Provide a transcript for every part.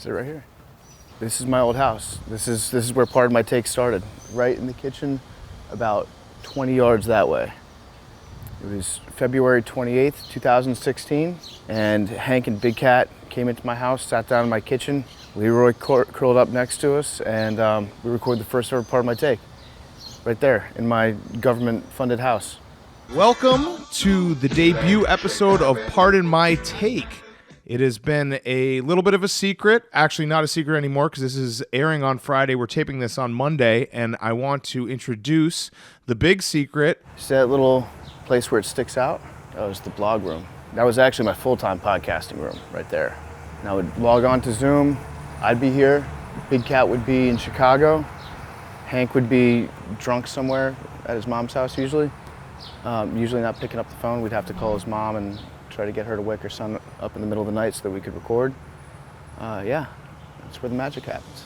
Sit right here. This is my old house. This is where part of my take started. Right in the kitchen, about 20 yards that way. It was February 28th, 2016, and Hank and Big Cat came into my house, sat down in my kitchen. Leroy curled up next to us, and we recorded the first ever part of my take. Right there, in my government-funded house. Welcome to the debut episode of Pardon My Take. It has been a little bit of a secret, actually not a secret anymore because this is airing on Friday. We're taping this on Monday, and I want to introduce the big secret. See that little place where it sticks out? That was the blog room. That was actually my full-time podcasting room right there. And I would log on to Zoom. I'd be here. Big Cat would be in Chicago. Hank would be drunk somewhere at his mom's house usually. Usually not picking up the phone. We'd have to call his mom and try to get her to wake her son up in the middle of the night so that we could record. Yeah, that's where the magic happens.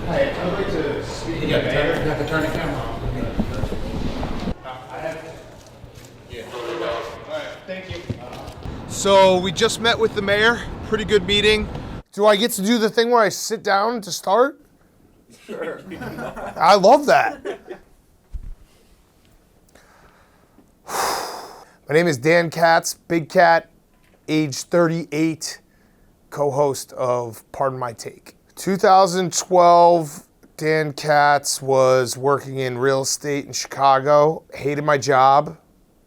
Hi, I'd like to speak to the mayor. You have to turn the camera on. Thank you. So we just met with the mayor. Pretty good meeting. Do I get to do the thing where I sit down to start? Sure. I love that. My name is Dan Katz, Big Cat, age 38, co-host of Pardon My Take. 2012, Dan Katz was working in real estate in Chicago, hated my job,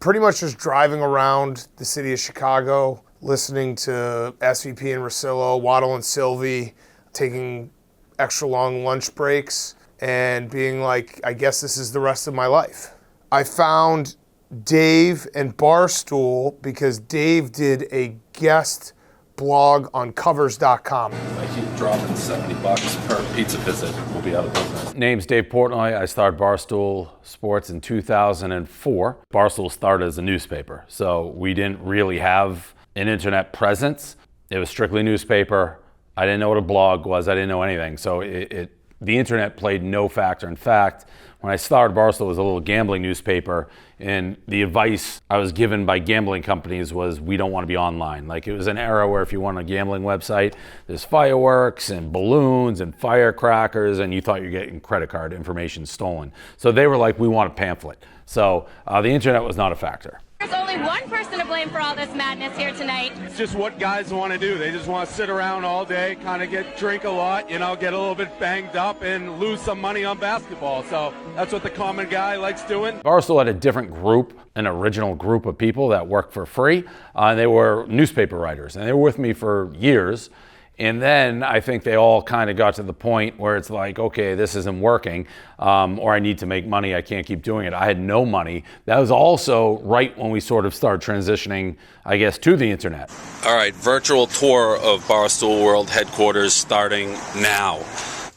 pretty much just driving around the city of Chicago, listening to SVP and Rosillo, Waddle and Sylvie, taking extra long lunch breaks, and being like, I guess this is the rest of my life. I found Dave and Barstool because Dave did a guest blog on covers.com. I keep dropping $70 per pizza visit. We'll be out of business. Name's Dave Portnoy. I started Barstool Sports in 2004. Barstool started as a newspaper, so we didn't really have an internet presence. It was strictly newspaper. I didn't know what a blog was. I didn't know anything. So the internet played no factor. In fact, when I started Barstool, it was a little gambling newspaper, and the advice I was given by gambling companies was, we don't want to be online. Like, it was an era where if you went on a gambling website, there's fireworks and balloons and firecrackers, and you thought you're getting credit card information stolen. So they were like, we want a pamphlet. So the internet was not a factor. There's only one person to blame for all this madness here tonight. It's just what guys want to do. They just want to sit around all day, kind of drink a lot, get a little bit banged up and lose some money on basketball. So that's what the common guy likes doing. Barstool had a different group, an original group of people that worked for free. They were newspaper writers, and they were with me for years. And then I think they all kind of got to the point where it's like, okay, this isn't working, or I need to make money. I can't keep doing it. I had no money. That was also right when we sort of started transitioning, I guess, to the internet. All right, virtual tour of Barstool World headquarters starting now.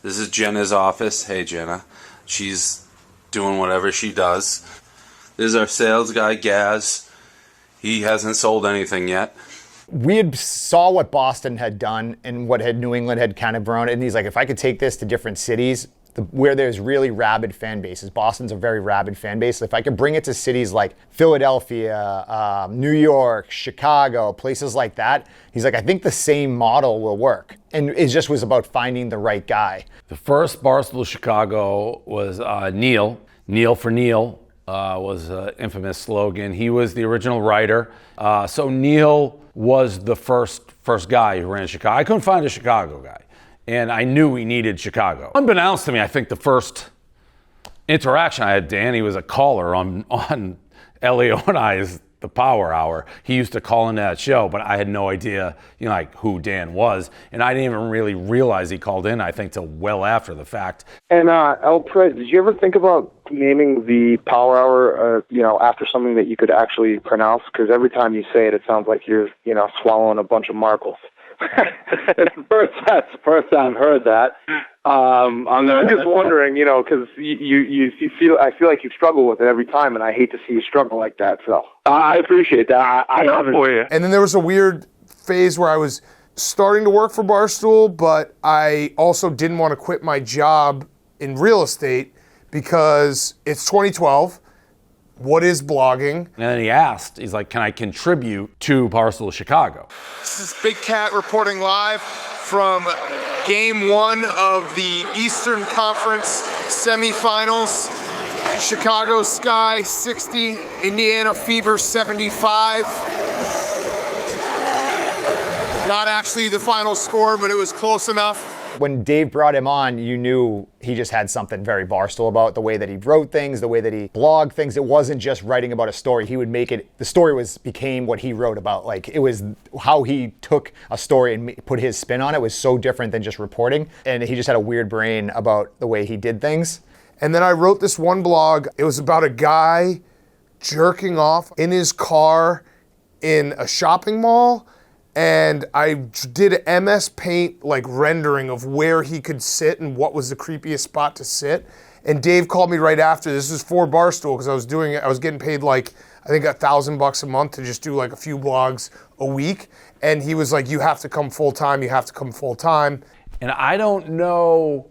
This is Jenna's office. Hey, Jenna. She's doing whatever she does. This is our sales guy, Gaz. He hasn't sold anything yet. We had saw what Boston had done and what New England had kind of grown, and he's like, if I could take this to different cities where there's really rabid fan bases. Boston's a very rabid fan base. If I could bring it to cities like Philadelphia, New York, Chicago, places like that, he's like, I think the same model will work. And it just was about finding the right guy. The first Barstool Chicago was Neil. Neil for Neil was an infamous slogan. He was the original writer. So Neil was the first guy who ran Chicago. I couldn't find a Chicago guy, and I knew we needed Chicago. Unbeknownst to me, I think the first interaction I had, Danny, was a caller on Elio and I's The Power Hour. He used to call into that show, but I had no idea, who Dan was, and I didn't even really realize he called in, I think, till well after the fact. And El Prez, did you ever think about naming the Power Hour, after something that you could actually pronounce? Because every time you say it, it sounds like you're, swallowing a bunch of marbles. It's that's the first time I've heard that. I'm just wondering, because I feel like you struggle with it every time, and I hate to see you struggle like that. So I appreciate that. I love it for you. And then there was a weird phase where I was starting to work for Barstool, but I also didn't want to quit my job in real estate because it's 2012. What is blogging? And then he's like, can I contribute to Barstool Chicago? This is Big Cat reporting live from Game 1 of the Eastern Conference semifinals. Chicago Sky 60, Indiana Fever 75. Not actually the final score, but it was close enough. When Dave brought him on, you knew he just had something very Barstool about the way that he wrote things, the way that he blogged things. It wasn't just writing about a story. He would make it, the story became what he wrote about. Like, it was how he took a story and put his spin on it was so different than just reporting. And he just had a weird brain about the way he did things. And then I wrote this one blog. It was about a guy jerking off in his car in a shopping mall. And I did an MS Paint rendering of where he could sit and what was the creepiest spot to sit. And Dave called me right after. This was for Barstool because I was doing it. I was getting paid I think $1,000 a month to just do a few blogs a week. And he was like, "You have to come full time. You have to come full time." And I don't know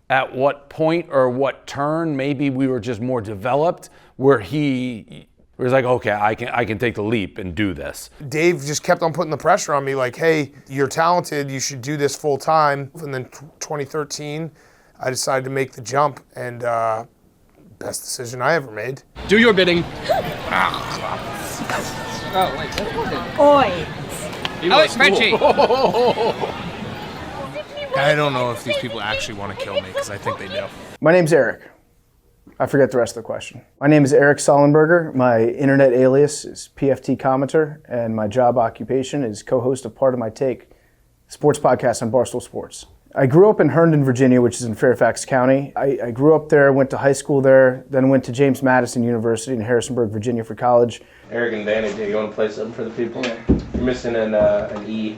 at what point or what turn, maybe we were just more developed, where he was like, okay, I can take the leap and do this. Dave just kept on putting the pressure on me, like, "Hey, you're talented, you should do this full time." And then 2013, I decided to make the jump, and best decision I ever made. Do your bidding. Oi. Alex Frenchie. I don't know if these people actually want to kill me, because I think they do. My name's Eric. I forget the rest of the question. My name is Eric Sollenberger. My internet alias is PFT Commenter, and my job occupation is co-host of Part of My Take, sports podcast on Barstool Sports. I grew up in Herndon, Virginia, which is in Fairfax County. I grew up there, went to high school there, then went to James Madison University in Harrisonburg, Virginia for college. Eric and Danny, do you want to play something for the people? Yeah. You're missing an E.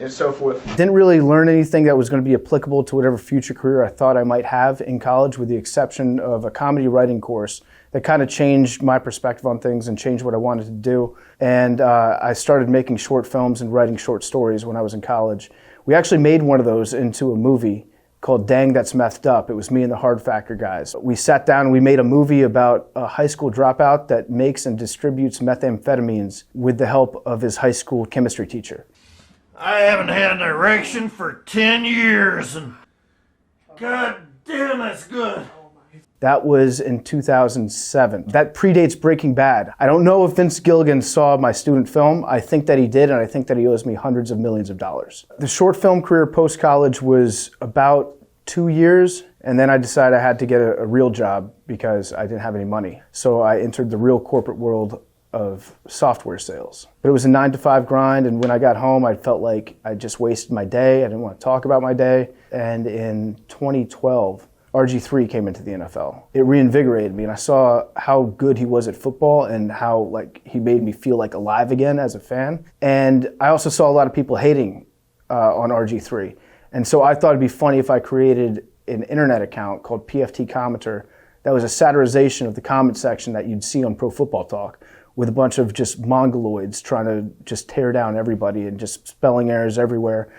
And so forth. Didn't really learn anything that was going to be applicable to whatever future career I thought I might have in college, with the exception of a comedy writing course that kind of changed my perspective on things and changed what I wanted to do. And I started making short films and writing short stories when I was in college. We actually made one of those into a movie called Dang That's Methed Up. It was me and the Hard Factor guys. We sat down and we made a movie about a high school dropout that makes and distributes methamphetamines with the help of his high school chemistry teacher. I haven't had an erection for 10 years, and God damn, that's good. That was in 2007. That predates Breaking Bad. I don't know if Vince Gilligan saw my student film. I think that he did, and I think that he owes me hundreds of millions of dollars. The short film career post-college was about 2 years, and then I decided I had to get a real job because I didn't have any money. So I entered the real corporate world of software sales. But it was a 9-to-5 grind, and when I got home, I felt like I just wasted my day. I didn't want to talk about my day. And in 2012, RG3 came into the NFL. It reinvigorated me, and I saw how good he was at football and how he made me feel alive again as a fan. And I also saw a lot of people hating on RG3. And so I thought it'd be funny if I created an internet account called PFT Commenter that was a satirization of the comment section that you'd see on Pro Football Talk, with a bunch of just mongoloids trying to just tear down everybody and just spelling errors everywhere.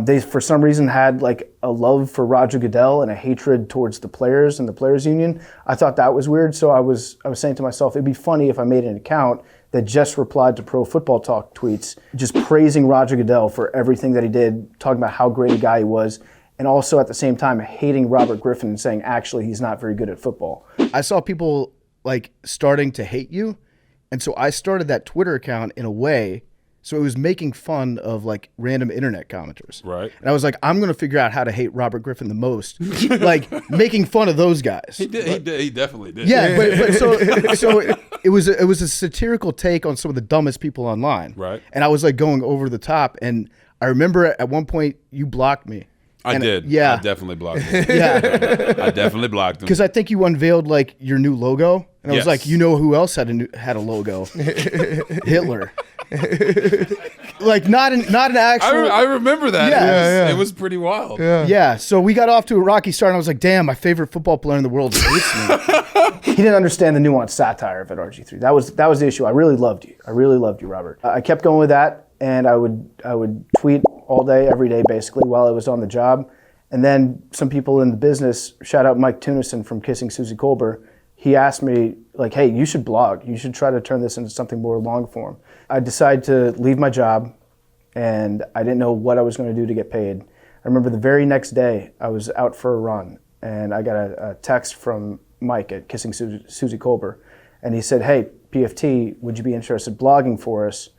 They, for some reason, had a love for Roger Goodell and a hatred towards the players and the players union. I thought that was weird, so I was saying to myself, it'd be funny if I made an account that just replied to Pro Football Talk tweets, just praising Roger Goodell for everything that he did, talking about how great a guy he was, and also at the same time hating Robert Griffin and saying, actually, he's not very good at football. I saw people starting to hate you. And so I started that Twitter account in a way, so it was making fun of random internet commenters. Right. And I was like, I'm going to figure out how to hate Robert Griffin the most, making fun of those guys. He did. He definitely did. Yeah, but so it was a satirical take on some of the dumbest people online. Right. And I was going over the top. And I remember at one point you blocked me. I did. Yeah. I definitely blocked him. Yeah. I definitely blocked him. Because I think you unveiled like your new logo, and I was like, you know who else had a logo? Hitler. Like not an actual. I remember that. Yeah. It was pretty wild. Yeah. So we got off to a rocky start, and I was like, damn, my favorite football player in the world hates me. He didn't understand the nuanced satire of it, RG3. That was the issue. I really loved you. Robert. I kept going with that, and I would tweet all day, every day, basically, while I was on the job. And then some people in the business, shout out Mike Tunison from Kissing Susie Colbert, he asked me, like, hey, you should blog. You should try to turn this into something more long form. I decided to leave my job, and I didn't know what I was going to do to get paid. I remember the very next day, I was out for a run, and I got a text from Mike at Kissing Susie Colbert, and he said, hey, PFT, would you be interested in blogging for us?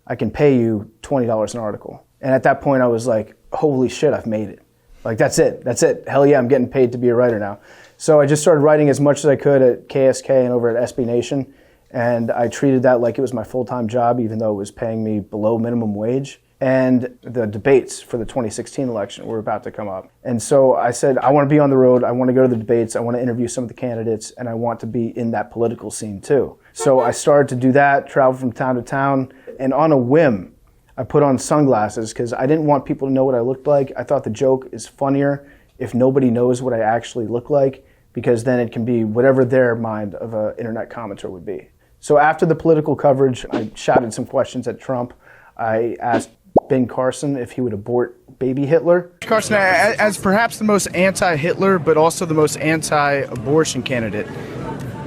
I can pay you $20 an article. And at that point, I was like, holy shit, I've made it. Like, that's it. Hell yeah, I'm getting paid to be a writer now. So I just started writing as much as I could at KSK and over at SB Nation. And I treated that like it was my full-time job, even though it was paying me below minimum wage. And the debates for the 2016 election were about to come up. And so I said, I want to be on the road. I want to go to the debates. I want to interview some of the candidates. And I want to be in that political scene too. So I started to do that, travel from town to town. And on a whim, I put on sunglasses because I didn't want people to know what I looked like. I thought the joke is funnier if nobody knows what I actually look like, because then it can be whatever their mind of an internet commenter would be. So after the political coverage, I shouted some questions at Trump. I asked Ben Carson if he would abort baby Hitler. Carson, as perhaps the most anti-Hitler, but also the most anti-abortion candidate,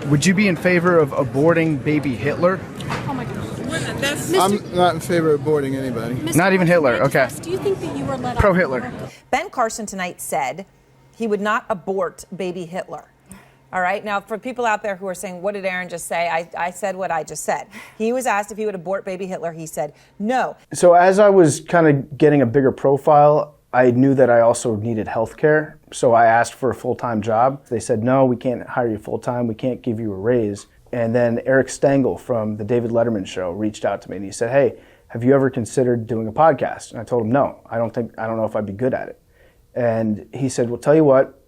would you be in favor of aborting baby Hitler? Oh my gosh. I'm not in favor of aborting anybody. Not even Hitler, okay. Do you think that you were let Pro-Hitler. Ben Carson tonight said he would not abort baby Hitler. All right. Now, for people out there who are saying, what did Aaron just say? I said what I just said. He was asked if he would abort baby Hitler. He said no. So as I was kind of getting a bigger profile, I knew that I also needed health care. So I asked for a full-time job. They said, no, we can't hire you full-time. We can't give you a raise. And then Eric Stengel from the David Letterman show reached out to me and he said, hey, have you ever considered doing a podcast? And I told him, no, I don't know if I'd be good at it. And he said, well, tell you what,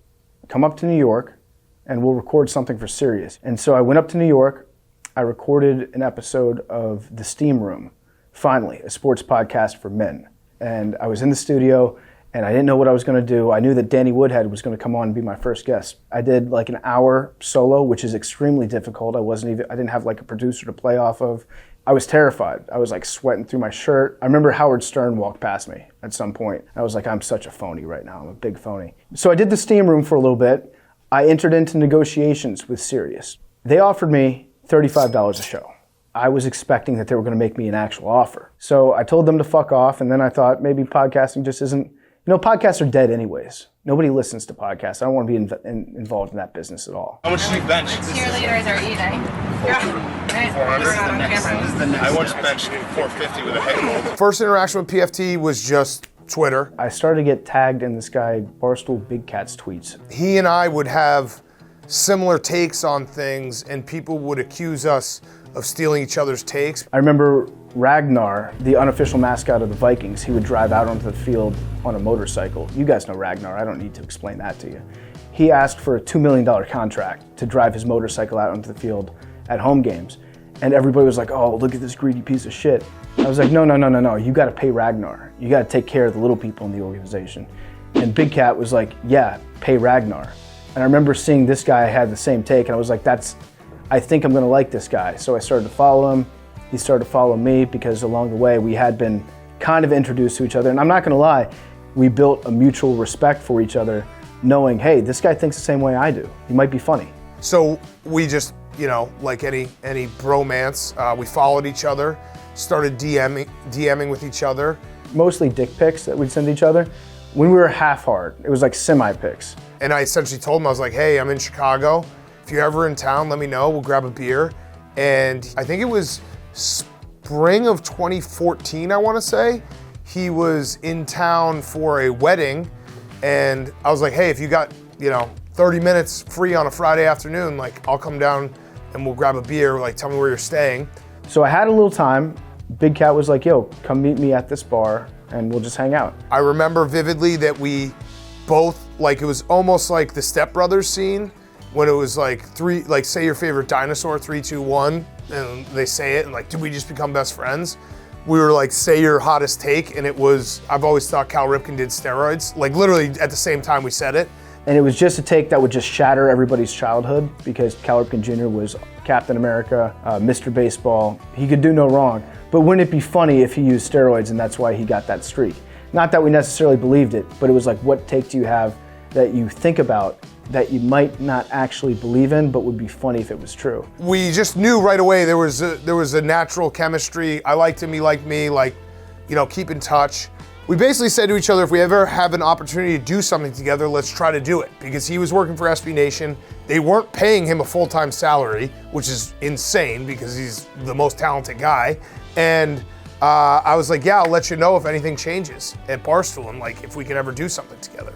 come up to New York and we'll record something for Sirius. And so I went up to New York. I recorded an episode of The Steam Room, finally, a sports podcast for men. And I was in the studio and I didn't know what I was going to do. I knew that Danny Woodhead was going to come on and be my first guest. I did like an hour solo, which is extremely difficult. I didn't have like a producer to play off of. I was terrified. I was like sweating through my shirt. I remember Howard Stern walked past me at some point. I was like, I'm such a phony right now. I'm a big phony. So I did The Steam Room for a little bit. I entered into negotiations with Sirius. They offered me $35 a show. I was expecting that they were going to make me an actual offer. So I told them to fuck off, and then I thought maybe podcasting just isn't, podcasts are dead anyways. Nobody listens to podcasts. I don't want to be involved in that business at all. How much do you bench? Cheerleaders are eating. 400? I once benched 450 with a head roll. First interaction with PFT was just Twitter. I started to get tagged in this guy Barstool Big Cat's tweets. He and I would have similar takes on things, and people would accuse us of stealing each other's takes. I remember Ragnar, the unofficial mascot of the Vikings. He would drive out onto the field on a motorcycle. You guys know Ragnar. I don't need to explain that to you. He asked for a $2 million contract to drive his motorcycle out onto the field at home games. And everybody was like, oh, look at this greedy piece of shit. I was like, no. You got to pay Ragnar. You got to take care of the little people in the organization. And Big Cat was like, yeah, pay Ragnar. And I remember seeing this guy had the same take, and I was like, I think I'm going to like this guy. So I started to follow him. He started to follow me because along the way we had been kind of introduced to each other. And I'm not going to lie, we built a mutual respect for each other, knowing, hey, this guy thinks the same way I do. He might be funny. So we just, like any bromance, we followed each other, started DMing with each other. Mostly dick pics that we'd send each other. When we were half hard, it was like semi-pics. And I essentially told him, I was like, hey, I'm in Chicago. If you're ever in town, let me know. We'll grab a beer. And I think it was spring of 2014, I want to say. He was in town for a wedding. And I was like, hey, if you got, 30 minutes free on a Friday afternoon, like I'll come down and we'll grab a beer. Like, tell me where you're staying. So I had a little time. Big Cat was like, yo, come meet me at this bar and we'll just hang out. I remember vividly that we both, like it was almost like the Step Brothers scene when it was like say your favorite dinosaur, 3, 2, 1, and they say it and like, did we just become best friends? We were like, say your hottest take, and it was, I've always thought Cal Ripken did steroids, like literally at the same time we said it. And it was just a take that would just shatter everybody's childhood because Cal Ripken Jr. was Captain America, Mr. Baseball. He could do no wrong. But wouldn't it be funny if he used steroids and that's why he got that streak? Not that we necessarily believed it, but it was like, what take do you have that you think about that you might not actually believe in, but would be funny if it was true? We just knew right away there was a natural chemistry. I liked him, he liked me, like, you know, keep in touch. We basically said to each other, if we ever have an opportunity to do something together, let's try to do it. Because he was working for SB Nation. They weren't paying him a full-time salary, which is insane because he's the most talented guy. And I was like, yeah, I'll let you know if anything changes at Barstool and like if we can ever do something together.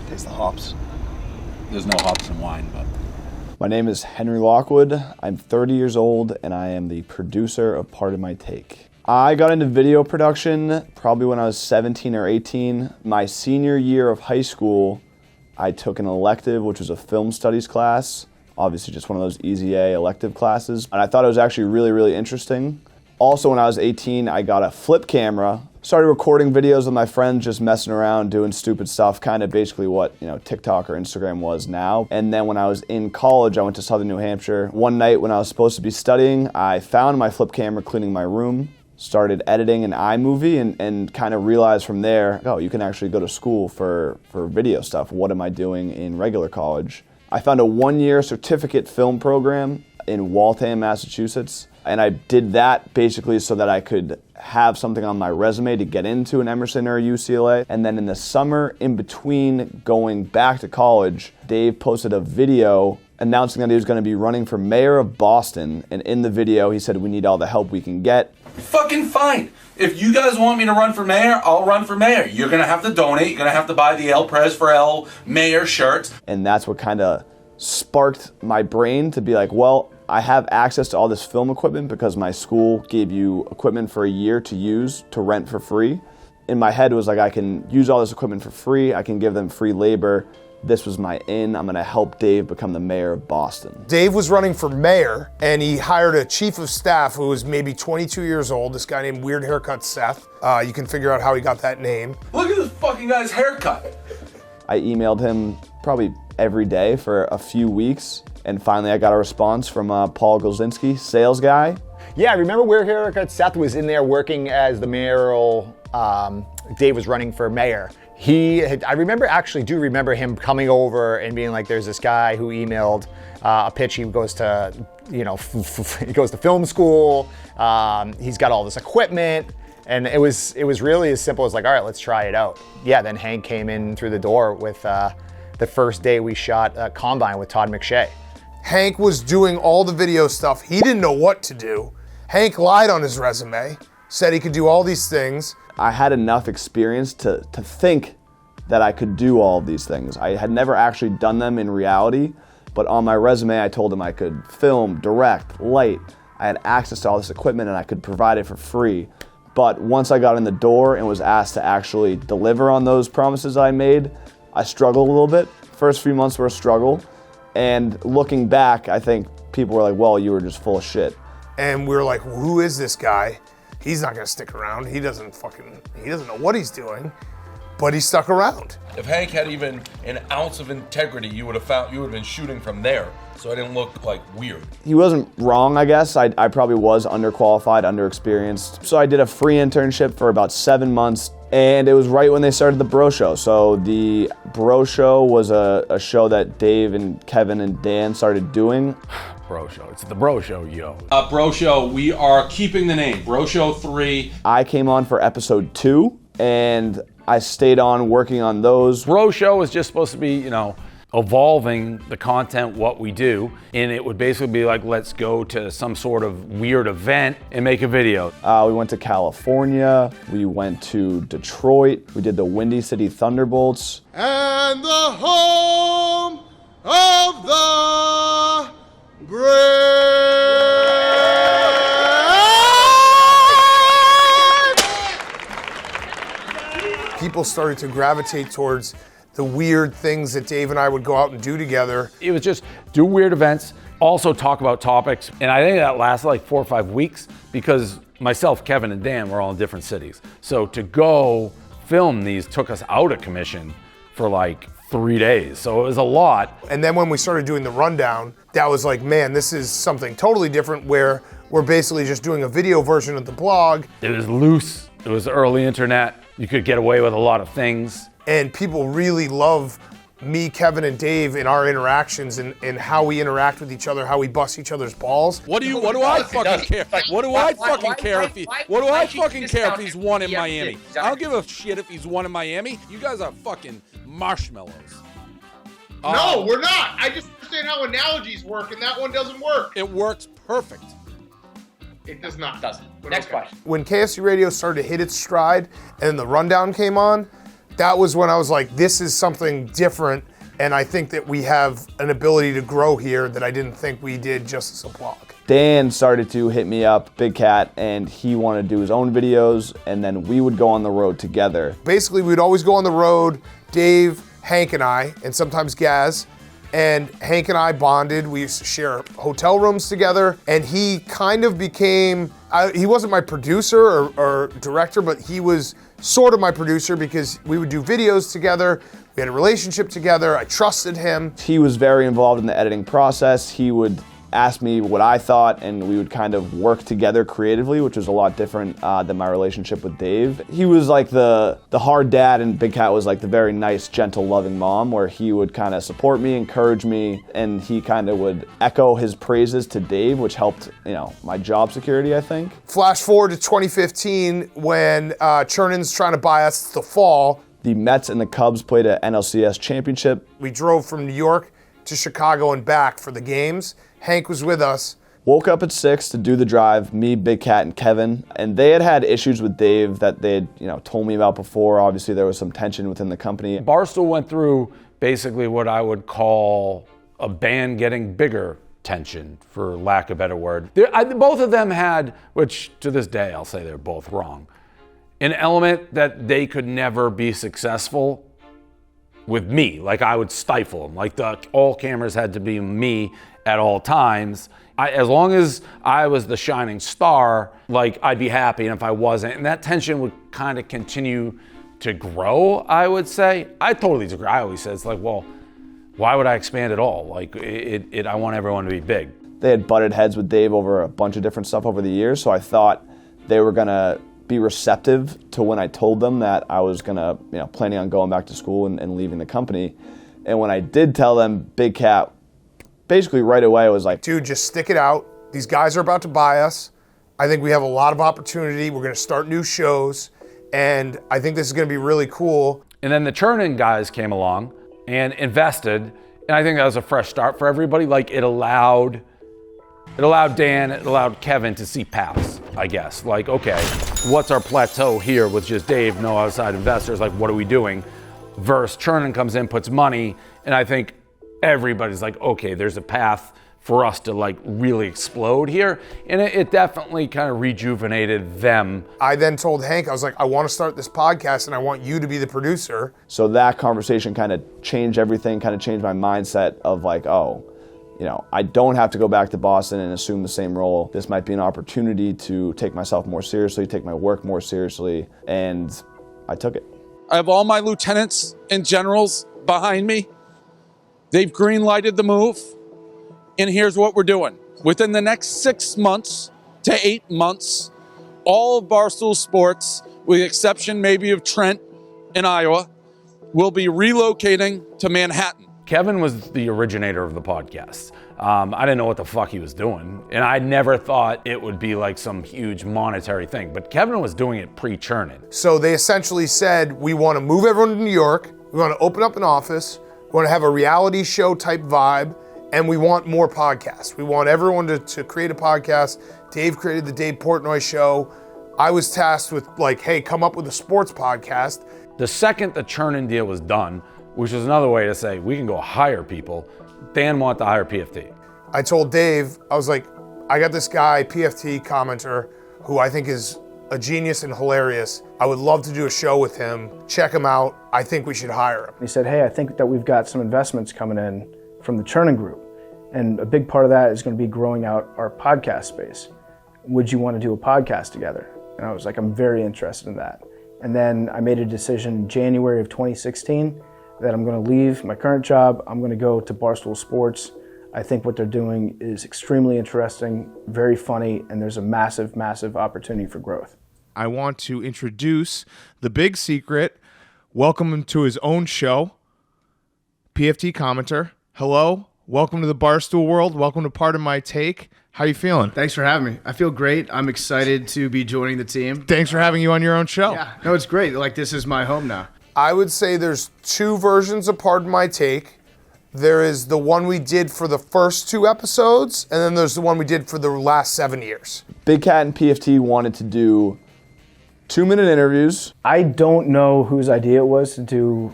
Taste the hops. There's no hops in wine, but. My name is Henry Lockwood. I'm 30 years old and I am the producer of Pardon My Take. I got into video production probably when I was 17 or 18. My senior year of high school, I took an elective, which was a film studies class. Obviously just one of those easy A elective classes. And I thought it was actually really, really interesting. Also when I was 18, I got a flip camera. Started recording videos with my friends, just messing around, doing stupid stuff, kind of basically what, you know, TikTok or Instagram was now. And then when I was in college, I went to Southern New Hampshire. One night when I was supposed to be studying, I found my flip camera cleaning my room, started editing an iMovie and kind of realized from there, oh, you can actually go to school for video stuff. What am I doing in regular college? I found a 1-year certificate film program in Waltham, Massachusetts. And I did that basically so that I could have something on my resume to get into an Emerson or a UCLA. And then in the summer, in between going back to college, Dave posted a video announcing that he was going to be running for mayor of Boston. And in the video, he said, we need all the help we can get. Fucking fine. If you guys want me to run for mayor, I'll run for mayor. You're going to have to donate. You're going to have to buy the El Pres for El mayor shirts. And that's what kind of sparked my brain to be like, well, I have access to all this film equipment because my school gave you equipment for a year to use, to rent for free. In my head it was like, I can use all this equipment for free, I can give them free labor. This was my in, I'm gonna help Dave become the mayor of Boston. Dave was running for mayor and he hired a chief of staff who was maybe 22 years old, this guy named Weird Haircut Seth. You can figure out how he got that name. Look at this fucking guy's haircut. I emailed him probably every day for a few weeks. And finally, I got a response from Paul Golzinski, sales guy. Yeah, I remember Weird Haircut Seth was in there working as the mayoral, Dave was running for mayor. I remember him coming over and being like, there's this guy who emailed a pitch. He goes to, he goes to film school. He's got all this equipment. And it was really as simple as like, all right, let's try it out. Yeah, then Hank came in through the door with the first day we shot Combine with Todd McShay. Hank was doing all the video stuff. He didn't know what to do. Hank lied on his resume, said he could do all these things. I had enough experience to think that I could do all of these things. I had never actually done them in reality, but on my resume I told him I could film, direct, light. I had access to all this equipment and I could provide it for free. But once I got in the door and was asked to actually deliver on those promises I made, I struggled a little bit. First few months were a struggle. And looking back, I think people were like, well, you were just full of shit. And we were like, who is this guy? He's not gonna stick around. He doesn't know what he's doing, but he stuck around. If Hank had even an ounce of integrity, you would have been shooting from there. So I didn't look like weird. He wasn't wrong, I guess. I probably was underqualified, underexperienced. So I did a free internship for about 7 months. And it was right when they started the Bro Show. So the Bro Show was a show that Dave and Kevin and Dan started doing. Bro Show, it's the Bro Show, yo. Bro Show, we are keeping the name, Bro Show 3. I came on for episode 2, and I stayed on working on those. Bro Show is just supposed to be, evolving the content, what we do, and it would basically be like, let's go to some sort of weird event and make a video. We went to California, we went to Detroit, we did the Windy City Thunderbolts. And the home of the brave. people started to gravitate towards the weird things that Dave and I would go out and do together. It was just do weird events, also talk about topics. And I think that lasted like 4 or 5 weeks because myself, Kevin, and Dan were all in different cities. So to go film these took us out of commission for like 3 days. So it was a lot. And then when we started doing the rundown, that was like, man, this is something totally different where we're basically just doing a video version of the blog. It was loose. It was early internet. You could get away with a lot of things. And people really love me, Kevin, and Dave in our interactions and how we interact with each other, how we bust each other's balls. What do I fucking care? What do I fucking care if he's won in Miami? I don't give a shit if he's won in Miami. You guys are fucking marshmallows. No, we're not. I just understand how analogies work, and that one doesn't work. It works perfect. It does not. Next question. When KSC Radio started to hit its stride and the rundown came on, that was when I was like, this is something different, and I think that we have an ability to grow here that I didn't think we did just as a blog. Dan started to hit me up, Big Cat, and he wanted to do his own videos, and then we would go on the road together. Basically, we'd always go on the road, Dave, Hank, and I, and sometimes Gaz. And Hank and I bonded. We used to share hotel rooms together, and he kind of became, he wasn't my producer or director, but he was sort of my producer because we would do videos together. We had a relationship together. I trusted him. He was very involved in the editing process. He would ask me what I thought, and we would kind of work together creatively, which was a lot different than my relationship with Dave. He was like the hard dad, and Big Cat was like the very nice, gentle, loving mom, where he would kind of support me, encourage me, and he kind of would echo his praises to Dave, which helped, my job security, I think. Flash forward to 2015 when Chernon's trying to buy us the fall. The Mets and the Cubs played an NLCS championship. We drove from New York to Chicago and back for the games. Hank was with us. Woke up at 6 to do the drive, me, Big Cat, and Kevin. And they had issues with Dave that they had, told me about before. Obviously, there was some tension within the company. Barstool went through basically what I would call a band getting bigger tension, for lack of a better word. Both of them had, which to this day I'll say they're both wrong, an element that they could never be successful with me. Like I would stifle them. Like all cameras had to be me at all times. As long as I was the shining star, like I'd be happy, and if I wasn't, and that tension would kind of continue to grow, I would say. I totally disagree. I always said, it's like, well, why would I expand at all? Like I want everyone to be big. They had butted heads with Dave over a bunch of different stuff over the years, so I thought they were gonna be receptive to when I told them that I was gonna, planning on going back to school and leaving the company. And when I did tell them, Big Cat, basically right away was like, dude, just stick it out. These guys are about to buy us. I think we have a lot of opportunity. We're gonna start new shows, and I think this is gonna be really cool. And then the Chernin guys came along and invested, and I think that was a fresh start for everybody. Like it allowed Dan, it allowed Kevin to see paths, I guess. Like, okay, what's our plateau here with just Dave, no outside investors? Like, what are we doing? Versus Chernin comes in, puts money, and I think everybody's like, okay, there's a path for us to like really explode here. And it definitely kind of rejuvenated them. I then told Hank, I was like, I want to start this podcast and I want you to be the producer. So that conversation kind of changed everything, kind of changed my mindset of like, I don't have to go back to Boston and assume the same role. This might be an opportunity to take myself more seriously, take my work more seriously, and I took it. I have all my lieutenants and generals behind me. They've green-lighted the move, and here's what we're doing. Within the next 6 months to 8 months, all of Barstool Sports, with the exception maybe of Trent in Iowa, will be relocating to Manhattan. Kevin was the originator of the podcast. I didn't know what the fuck he was doing, and I never thought it would be like some huge monetary thing, but Kevin was doing it pre-Chernin. So they essentially said, we want to move everyone to New York, we want to open up an office, we want to have a reality show type vibe, and we want more podcasts. We want everyone to create a podcast. Dave created the Dave Portnoy Show. I was tasked with like, hey, come up with a sports podcast. The second the Chernin deal was done, which is another way to say we can go hire people, Dan wanted to hire PFT. I told Dave, I was like, I got this guy, PFT commenter, who I think is a genius and hilarious. I would love to do a show with him. Check him out. I think we should hire him. He said, hey, I think that we've got some investments coming in from the Chernin Group. And a big part of that is going to be growing out our podcast space. Would you want to do a podcast together? And I was like, I'm very interested in that. And then I made a decision in January of 2016 that I'm going to leave my current job. I'm going to go to Barstool Sports. I think what they're doing is extremely interesting, very funny, and there's a massive, massive opportunity for growth. I want to introduce the big secret. Welcome him to his own show, PFT commenter. Hello, welcome to the Barstool world. Welcome to Pardon My Take. How you feeling? Thanks for having me. I feel great. I'm excited to be joining the team. Thanks for having you on your own show. Yeah, no, it's great. Like, this is my home now. I would say there's two versions of Pardon My Take. There is the one we did for the first 2 episodes, and then there's the one we did for the last 7 years. Big Cat and PFT wanted to do 2-minute interviews. I don't know whose idea it was to do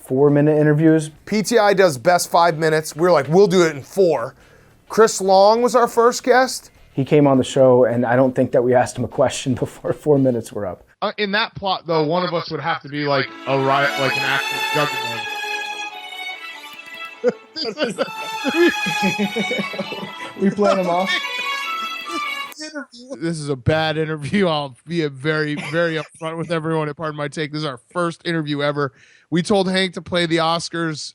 4-minute interviews. PTI does best 5 minutes. We're like, we'll do it in 4. Chris Long was our first guest. He came on the show, and I don't think that we asked him a question before 4 minutes were up. In that plot, though, one of us would have to be like a riot, like an actual juggler. We playing him off. This is a bad interview. I'll be very, very upfront with everyone at Pardon My Take. This is our first interview ever. We told Hank to play the Oscars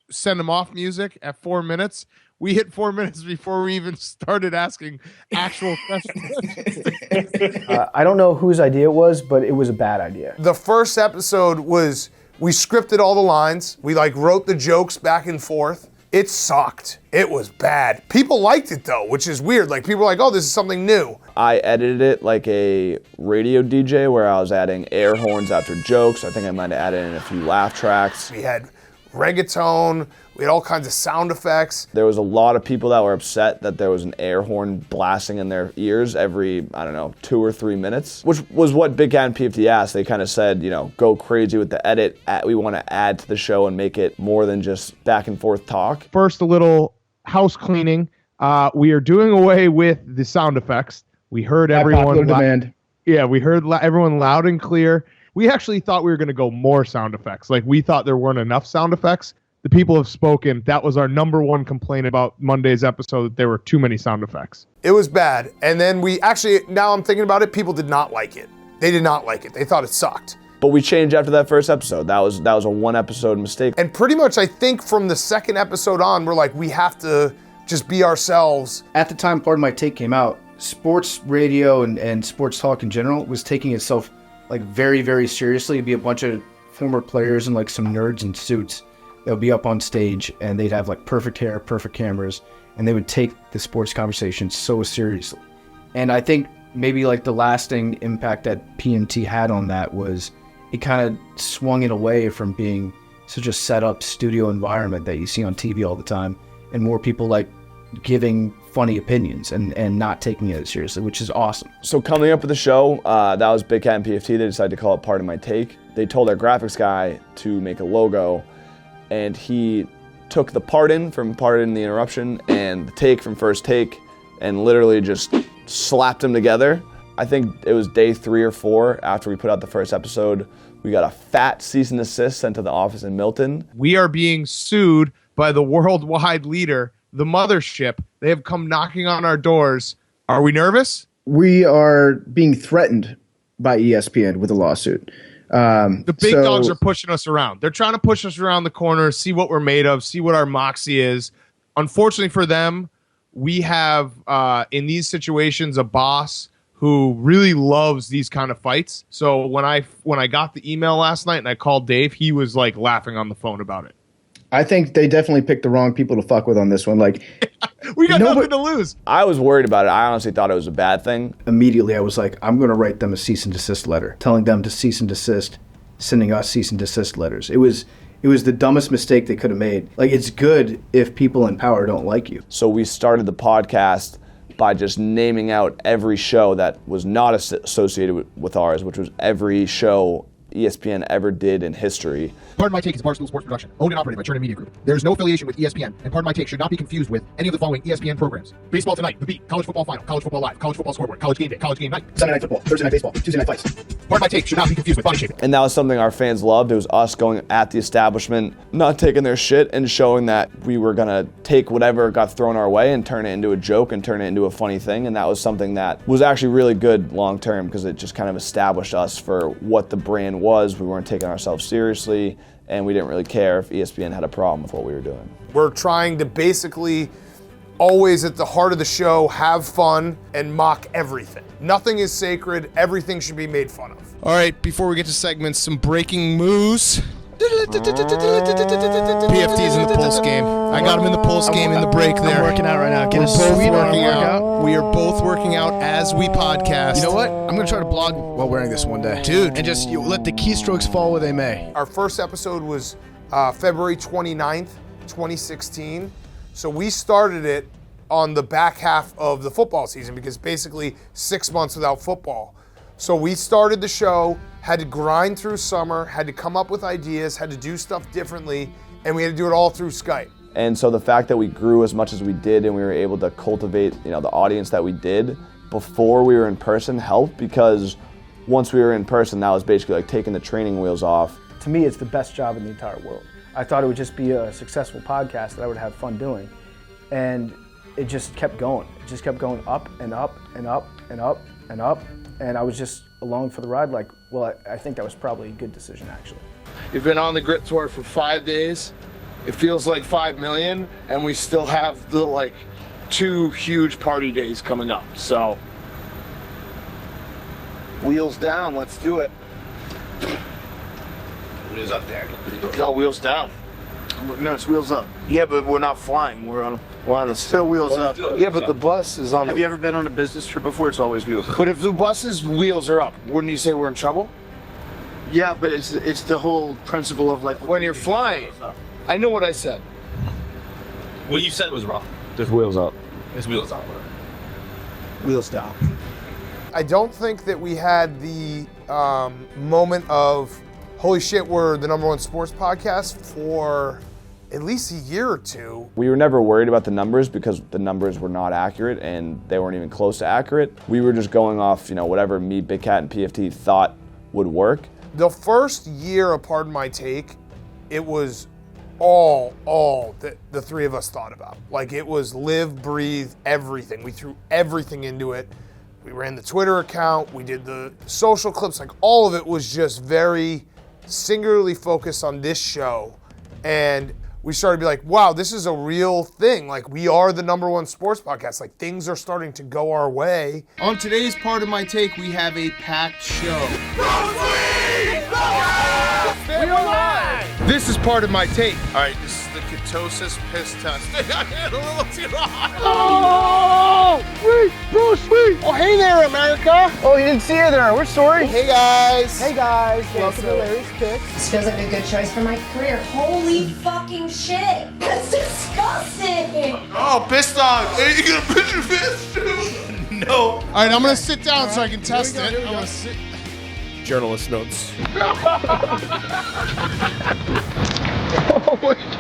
send him off music at 4 minutes. We hit 4 minutes before we even started asking actual questions. I don't know whose idea it was, but it was a bad idea. The first episode was, we scripted all the lines. We wrote the jokes back and forth. It sucked. It was bad. People liked it though, which is weird. People were like, oh, this is something new. I edited it like a radio DJ where I was adding air horns after jokes. I think I might have added in a few laugh tracks. We had reggaeton. We had all kinds of sound effects. There was a lot of people that were upset that there was an air horn blasting in their ears every, 2 or 3 minutes, which was what Big Cat and PFT asked. They kind of said, go crazy with the edit. We want to add to the show and make it more than just back and forth talk. First, a little house cleaning. We are doing away with the sound effects. We heard everyone. Popular demand. Yeah, we heard everyone loud and clear. We actually thought we were going to go more sound effects. We thought there weren't enough sound effects. The people have spoken. That was our number one complaint about Monday's episode, that there were too many sound effects. It was bad. And then now I'm thinking about it, people did not like it. They did not like it. They thought it sucked. But we changed after that first episode. That was a 1 episode mistake. And pretty much I think from the second episode on, we're like, we have to just be ourselves. At the time Pardon My Take came out, sports radio and sports talk in general was taking itself very, very seriously. It'd be a bunch of former players and some nerds in suits. They'll be up on stage and they'd have perfect hair, perfect cameras, and they would take the sports conversation so seriously. And I think maybe the lasting impact that PMT had on that was it kind of swung it away from being such a set up studio environment that you see on TV all the time, and more people giving funny opinions and not taking it seriously, which is awesome. So coming up with the show, that was Big Cat and PFT. They decided to call it Pardon My Take. They told our graphics guy to make a logo, and he took the pardon from Pardon the Interruption and the take from First Take and literally just slapped them together. I think it was day 3 or 4 after we put out the first episode. We got a fat cease and desist sent to the office in Milton. We are being sued by the worldwide leader, the mothership. They have come knocking on our doors. Are we nervous? We are being threatened by ESPN with a lawsuit. The big dogs are pushing us around. They're trying to push us around the corner, see what we're made of, see what our moxie is. Unfortunately for them, we have, in these situations, a boss who really loves these kind of fights. So when I got the email last night and I called Dave, he was laughing on the phone about it. I think they definitely picked the wrong people to fuck with on this one. We got nothing to lose. I was worried about it. I honestly thought it was a bad thing. Immediately, I was like, I'm going to write them a cease and desist letter, telling them to cease and desist, sending us cease and desist letters. It was the dumbest mistake they could have made. It's good if people in power don't like you. So we started the podcast by just naming out every show that was not associated with ours, which was every show ESPN ever did in history. Pardon My Take is a Barstool Sports production, owned and operated by Turner Media Group. There is no affiliation with ESPN, and Pardon My Take should not be confused with any of the following ESPN programs: Baseball Tonight, The Beat, College Football Final, College Football Live, College Football Scoreboard, College Game Day, College Game Night, Sunday Night Football, Thursday Night Baseball, Tuesday Night Fights. Pardon My Take should not be confused with Body Shaming. And that was something our fans loved. It was us going at the establishment, not taking their shit, and showing that we were going to take whatever got thrown our way and turn it into a joke and turn it into a funny thing. And that was something that was actually really good long term, because it just kind of established us for what the brand was. We weren't taking ourselves seriously, and we didn't really care if ESPN had a problem with what we were doing. We're trying to basically always at the heart of the show have fun and mock everything. Nothing is sacred. Everything should be made fun of. All right, before we get to segments, some breaking news. PFT's in the Pulse game. I got him in the Pulse game in the break there. I'm working out right now. We're both working out. We are both working out as we podcast. You know what? I'm going to try to blog while wearing this one day. Dude. And just let the keystrokes fall where they may. Our first episode was February 29th, 2016. So we started it on the back half of the football season, because basically 6 months without football. So we started the show, had to grind through summer, had to come up with ideas, had to do stuff differently, and we had to do it all through Skype. And so the fact that we grew as much as we did and we were able to cultivate, the audience that we did before we were in person helped, because once we were in person, that was basically like taking the training wheels off. To me, it's the best job in the entire world. I thought it would just be a successful podcast that I would have fun doing. And it just kept going. It just kept going up and up and up and up and up. And I was just along for the ride. I think that was probably a good decision, actually. You've been on the Grit Tour for 5 days. It feels like 5 million, and we still have the 2 huge party days coming up. So, wheels down, let's do it. Wheels up there. No, wheels down. No, it's wheels up. Yeah, but we're not flying. We're on the still wheels up. Yeah, but the bus is on. Have you ever been on a business trip before? It's always wheels up. But if the bus's wheels are up, wouldn't you say we're in trouble? Yeah, but it's the whole principle of when you're flying. I know what I said. What you said was wrong. There's wheels up. There's wheels up. Wheels down. I don't think that we had the moment of, holy shit, we're the #1 sports podcast for at least a year or two. We were never worried about the numbers, because the numbers were not accurate and they weren't even close to accurate. We were just going off, whatever me, Big Cat, and PFT thought would work. The first year of Pardon My Take, it was all that the three of us thought about. It was live, breathe, everything. We threw everything into it. We ran the Twitter account, we did the social clips, all of it was just very singularly focused on this show. And we started to be like, wow, this is a real thing. We are the #1 sports podcast. Things are starting to go our way. On today's Pardon My Take, we have a packed show. We are live! This is Pardon My Take. All right, this is the ketosis piss test. I hit a little too hard. Oh, sweet, bro, sweet. Oh, hey there, America. Oh, you didn't see her there. We're sorry. Hey, guys. Hey, guys. Welcome to Larry's Picks. This feels like a good choice for my career. Holy fucking shit. That's disgusting. Oh, piss dogs. Hey, you gonna piss your piss too? No. All right, I'm going to sit down so I can test it. I'm going to sit. Journalist notes.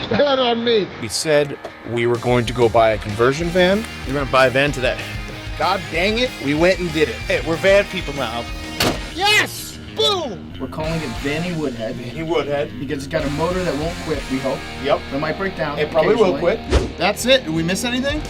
That on me. We said we were going to go buy a conversion van. You're gonna buy a van today. God dang it, we went and did it. Hey, we're van people now. Yes! Boom! We're calling it Vanny Woodhead. Vanny Woodhead. Because it's got a motor that won't quit, we hope. Yep. It might break down. It probably will occasionally. quit. That's it. Did we miss anything?